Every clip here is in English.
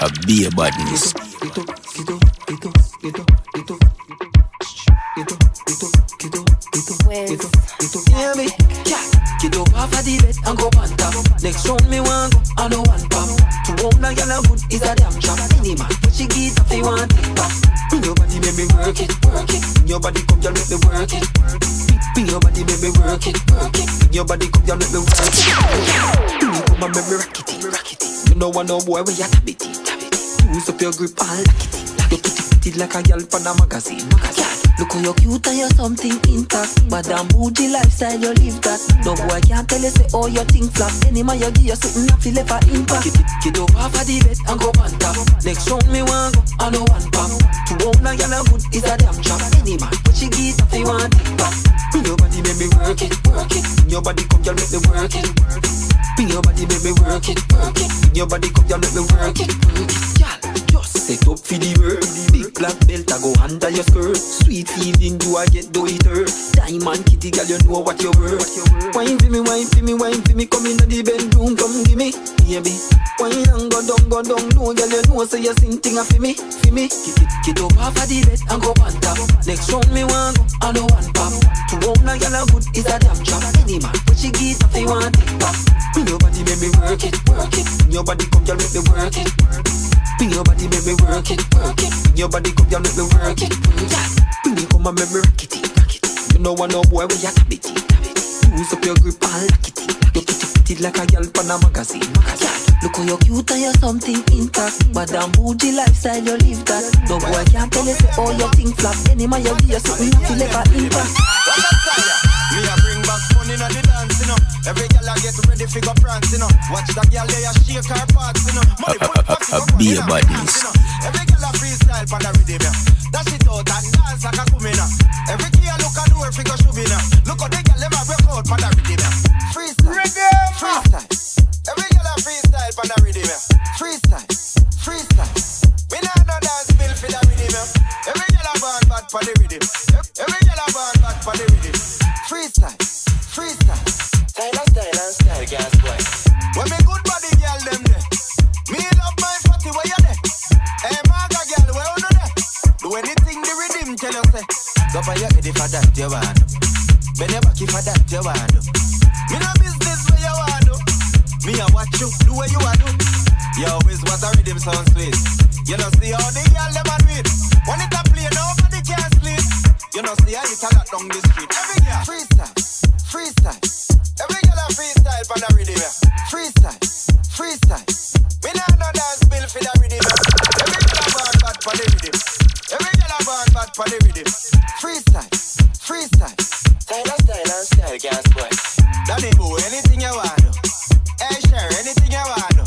A beer badness. Get up off of the bed and go on top. Next round me want go, I know one pop. To own a girl a good is a damn job. Any man, but she get up, they want it back. Bring your body, make me work it, work it. Bring your body, come down, make me work it. Bring your body, make me work it, work it. Bring your body, come down, make me work it. Bring it, come and make me rock it, rock it. You know I know boy when you tap it, tap it. Use up your grip and lock it. You put it like a girl from a magazine, magazine. Look how you cute and you're something intact. Madam bougie lifestyle, you live that. No boy can't tell you say oh you think flap. Any man you give you something you feel for impact. Get up off of the bed and go on top. Next round me want go, I know one pop. To own a girl a good is a damn job. Any man, but she get up, they want it back. Bring your body, make me work it, work it. Bring your body, come girl, make me work it. Bring your body, make me work it, work it. Bring your body, come girl, make me work it, work it. Girl, just set up for the work. Big black belt, I go under your skirt. Sweet feeling, do I get do it her? Diamond kitty, girl, you know what you're worth. Wine for me, wine for me, wine for me. Come in the bedroom, come give me, baby. Wine and go down, no, girl, you know, so you sing thing for me, for me. Get up off of the bed and go on top. Next round me want go, I know one pop. To own a girl a good is a damn job. Any man, but she get up, they want it back. Bring your body, make me work it, work it. Bring your body, come, girl, make me work it. Bring your body, make me work it, work it. Bring your body, come, girl, make me work it, work it. Bring it, come and make me rock it, rock it. You know I know boy when you tap it, tap it. Use up your grip and lock it. You put it like a girl from a magazine, magazine. Look how you cute and you're something intact. Madam bougie lifestyle, you live that. No boy can't tell you say oh you think flap. Any man you give you something you feel for impact. Me a bring back fun in the dance, you know. Every girl a get ready for go prance, you know. Watch that girl there shake her parts, you know. A beer badness. Every girl a freestyle for the rhythm, yeah. Dash it out and dance like a kumina. Every girl look at her figure shubina. Look how the girl them a break out for the rhythm, yeah. Freestyle, freestyle. Every girl a freestyle for the rhythm, yeah. Freestyle, freestyle. Me nah no dance bill for the rhythm, yeah. Every girl a born bad for the rhythm. Every girl a born bad for the rhythm. Freestyle, freestyle. Style, gas boy. When me good body girl them there. Me love my fatty where you there. Hey Marga girl where you there. Do anything the rhythm tell you say. Go for your head if that you want. Bend your back if that you want. Me no business where you want do. Me a watch you, do what you want do. You always want a rhythm sound sweet. You know see how the girl them a do it. When it a play nobody can sleep. You know see how it a lot down the street. Every girl freestyle, freestyle. Every girl a freestyle for the rhythm, yeah. Freestyle, freestyle. Me nah no dance bill for the rhythm, yeah. Every girl a born bad for the rhythm. Every girl a born bad for the rhythm. Freestyle, freestyle. Style, gas boy. Danny Boo, anything you want do. Hey, sure, anything you want do.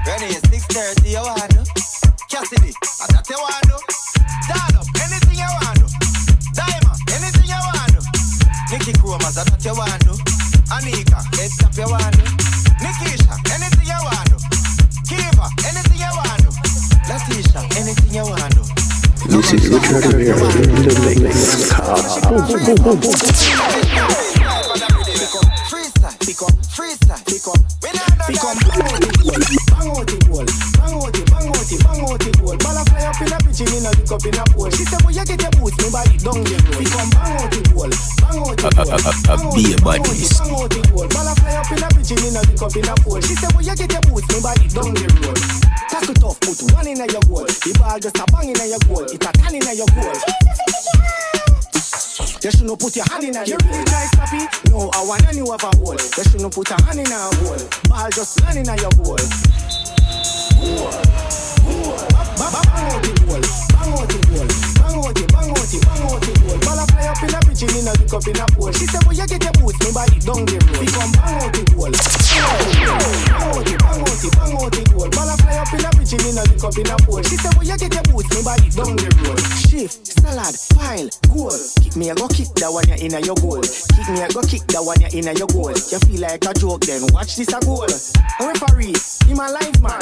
Ready is 6:30 you want do. Cassidy, that you want do. Down up, anything you want do. Diamond, anything you want do. Nicky Chromas, that you want do. Anika, head tap you want to. Nikisha, anything you want to. Kiva, anything you want to. Latisha, anything you want to. This is Richard Amir in the mix. Freestyle, freestyle, become bang out the wall, bang out the wall. Ball fly up in a pigeon in a lick up in a pole. She said, well, you get your boots, me body down the road. Become bang out the wall, bang out the wall. A beer badness. Bang out the wall. Ball fly up in a pigeon in a lick up in a pole. She said, well, you get your boots, me body down the road. Tackle tough, put one in your goal. The ball just a bang in your goal. It a 10 in your goal. You shouldn't put your hand in a you really try sloppy. No, I want you have a hole. You shouldn't put a hand in a hole. Ball just land in your goal. Bang out the goal. Bang out the goal. Bang out the, bang out the, bang out the goal. Ball fly up in a pigeon in a lick up in a pole. She said, well, you get your boots, me body down the road. Become bang out the goal. Bang out the, bang out the, bang out the goal. Ball fly up in a pigeon in a lick up in a pole. She said, well, you get your boots, me body down the road. Shift, salad, pile, goal. Kick me, I go kick that one you in your goal. Kick me, I go kick that one you in your goal. You feel like a joke, then watch this a goal. A referee, he my linesman.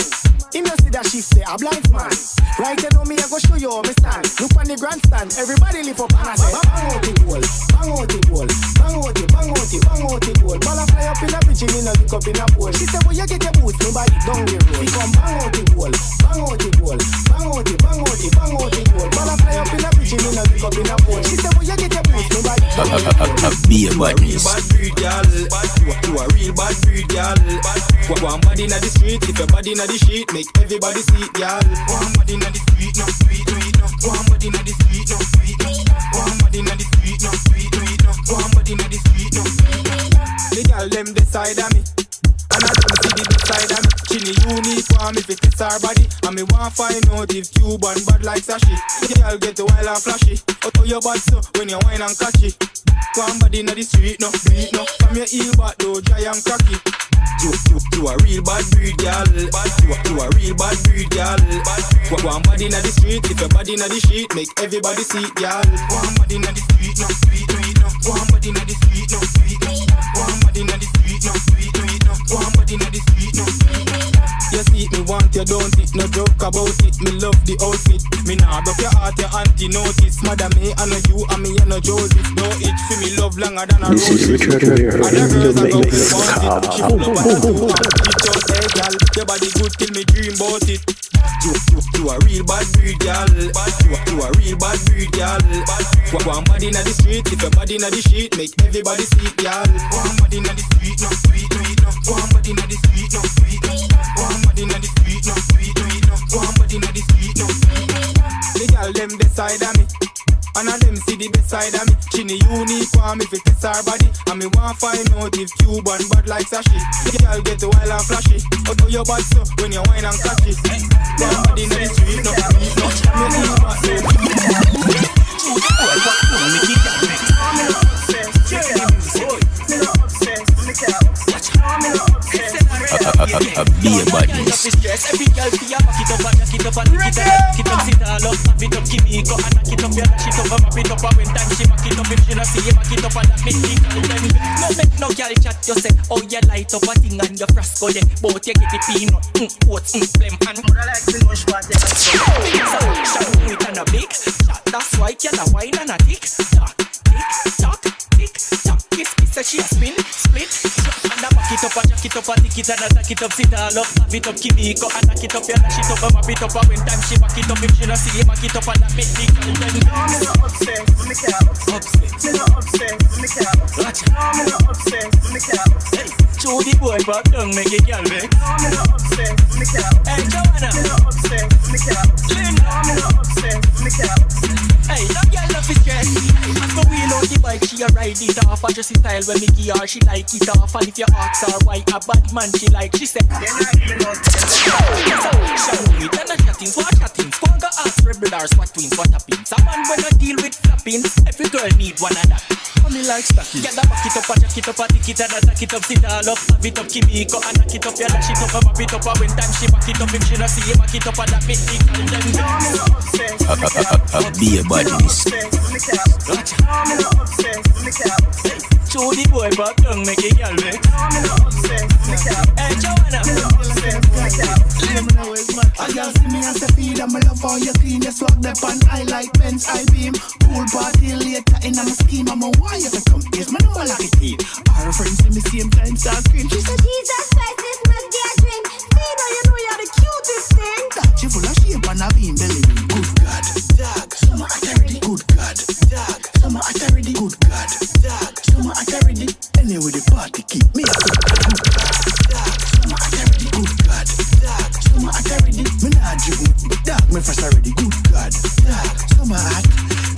He no see a shift there, a blind man. Right you know me, I go show you how me stand. Look on the grandstand, everybody lift up and I say bang out the goal, bang out the goal, bang out the, bang out the, bang out the goal. Ball a fly up in a pigeon, me no look up in a pole. She say, well you get your boots, me body down the road. We come bang out the goal, bang out the goal, bang out the, bang out the, bang out the goal. Ball a fly up in a pigeon, me no look up in a pole. She say, well you get your boots, me body down the road. Be a badness. Bad breed, girl. You a real bad breed, girl. One body in the street, if your body in the sheet, make everybody see it, girl. One body in the street, no sweet, no. One body in the street, no sweet, no. One body in the street, no sweet, no. One body in the street, no sweet, no. The girl them decide on me, and I them see the side of me. Chinny uniform if it is her body, and me want find out if Cuban bad like Sashi. The girl get wild and flashy. Oh your bad so when you whine and catchy. One body in the street, no beat, no. From your heel back though, dry and cocky. You a real bad breed, girl. You a real bad breed, girl. One body in the street, if your body in the sheet, make everybody see it, girl. One body in the street, no sweet, no. One body in the street, no sweet, no. One body in the street, no sweet, no. One body in the street, no sweet, no. You see me want, you don't it, no joke about it. Me love the outfit. Me nah broke your heart, your auntie notice. Mother me, I know you, and me, I know Joseph. No itch for me love longer than a rose. This is Richard here in the mix. Your body good till me dream about it. You a real bad breed, girl. You a real bad breed, girl. One body in the street, if your body in the sheet, make everybody see it, girl. One body in the street, no sweet, no. One body in the street, no sweet, no. One body in the street, no sweet, no. One body in the street, no sweet, no. The girl them decide on me, and I them see the best side of me. Chinny uniform if it is her body, and me want find out if Cuban bad like Sashi. The girl get wild and flashy. Out of your bad so when you whine and catch it. One body in the street, no, no. Me need back there. Be a badness. Every girl be a back it up and jack it up and lick it up. Keep up, sit all up, have it up, keep it up and knock it up, yeah, dash it up, wrap it up. And when time she back it up, if she not see you back it up and that make me call them. No make no girl chat, you say, oh you light up a thing and your frasco then, but you get the peanut, oats, blem and I like to know what you got. Shot with and a big shot, that's why you a wine and a tick tock, tick tock. Kiss say she a spin, split, and I back it up and jack it up and tick it and I tack it up, sit all up, have it up, keep it up and knock it up, yeah, dash it up, wrap it up. And when time she back it up, if she not see you back it up and that make me call them. No, me not obsessed, me can't obsessed. Me not obsessed, me can't obsessed. No, me not obsessed, me can't obsessed. Show the boy back down, make it girl vex. No, me not obsessed, me can't obsessed. Hey, Joanna. Me not obsessed, me can't obsessed. No, me not obsessed, me can't obsessed. Hey, that girl love is stress. After wheel out the bike, she a ride it off. A dressy style when me give her, she like it off. And if you ask her why a bad man she like, she say, then I even know. Show it and a chatting, what chatting? Go and go ask rebel or SWAT twins, what happens? A man when I deal with flapping, every girl need one of that. Me like stacking. Get the back it up and jack it up and tick it and attack it up, sit all up, have it up, keep it up and knock it up, yeah, dash it up and wrap it up. And when time she back it up, if she not see you back it up and that make me call them. No, me not obsessed. Be a badness. No, me not obsessed. Me can't obsessed. Show the boy back down, make it girl vex. No, me not obsessed. Me can't. Hey, Joanna. Me not obsessed. Me can't. A girl see me and say feed and me love how you clean. You swag the pan, I like Benz, I beam. Pool party later in a scheme. I'm a wire to come is my number like it is. Our friends see me same time start scream. She said Jesus Christ, this must be a drink. Feed her, you know you're the cutest thing. That she full of shape and a beam belly. Good God, dog. Summer authority. Good God, dog. Summer authority. Good God, dog. Summer authority. Anyway the party keep me up. Good God, dog. Summer authority. Good God, dog. Summer authority. Me not drink, dog. Me fresh already. Good God, dog. Summer hot.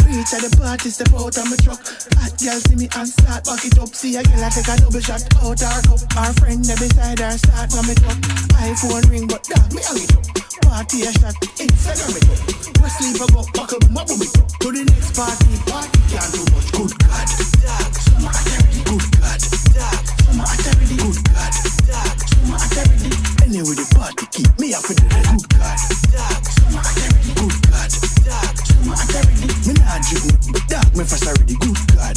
Reach at the party, step out of my truck. Hot girl see me and start back it up. See a girl I take a double shot out her cup. Our friend there beside her start from it up. iPhone ring but dog me hang it up. Party a shot, Instagram it up. We sleep a go, buckle my boom it up. To the next party can't do much. Good God, dog. Summer authority. Good God, dog. Summer authority. Good God, dog. Summer authority. Anyway the party keep me up with the good God, dog. Summer authority. Good God, dog. Summer authority. Me not drink, but dog me fresh already. Good God.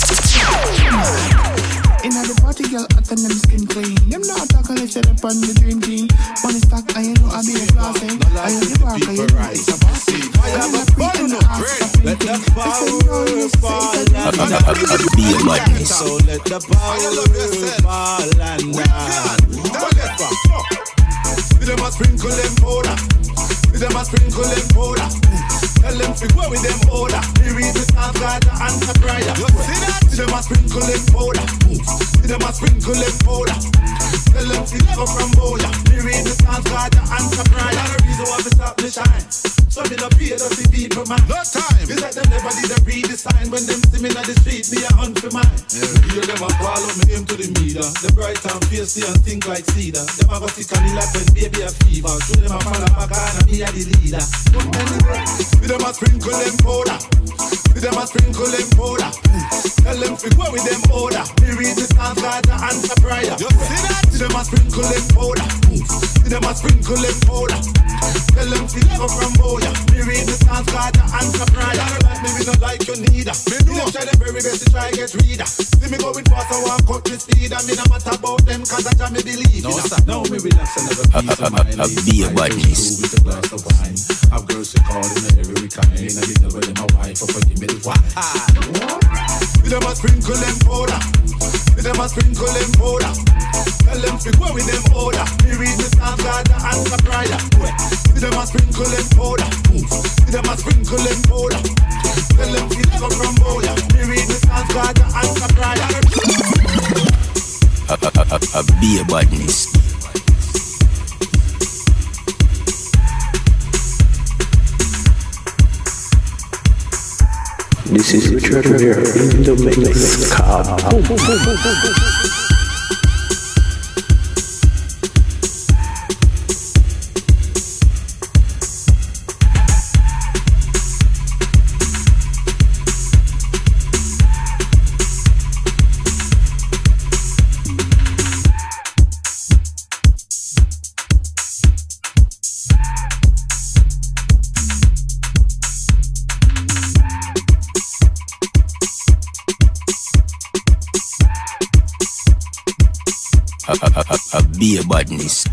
Inna the party girl hot and them skin clean. Them not talk unless you're up on the dream team. team. Money stack, I know I be a flossing. I am the work, I know it's a bossy. I am a pre and a ass. Let the power fall. Be a badness. So let the power fall and down. See them a sprinkle them powder. See them a sprinkle them powder. Tell them to go with them order. We read the Psalms, God, the answer prayer. You see that? See them a sprinkle them powder. See them a sprinkle them powder. Tell them to go from Boya. We read the Psalms, God, the answer prayer. That's the reason why we stop the shine. So me no fear of the people, man. No time. It's like them never did a redesign. When them see me on the street, me a hunt for mine. Hear them a call up me name to the meter. The bright and fiercely and think like cedar. Them a go sick on me like when baby a fever. Show them a fall back and me a the leader. But anyway, with them a sprinkle them powder. With them a sprinkle them powder. Tell them to go with them order. Me read the Psalms, God, the answer prayer. You see that? See them a sprinkle them powder. See them a sprinkle them powder. Tell them to go from Boya. Me read the Psalms, God, the answer prayer. You like me, we don't like you neither. Me know. Try the very best to try get reader. See me going fast, I want cut the speed. And me no matter about them, cause I try me believe. No, sir. Now me relax and have a peace of mind. Be a badness. With a glass of wine. Have girls to call in every kind. And you know them a wife, for forgive me the wine. With them a sprinkle them powder. With them a sprinkle them powder. Tell them to go with them order. Me read the Psalms, God, the answer prayer. With them a sprinkle them powder. With them a sprinkle them powder. Tell them to go from Boya. Me read the Psalms, God, the answer prayer. Be a badness. This is Richard here in the mix. Be a badness.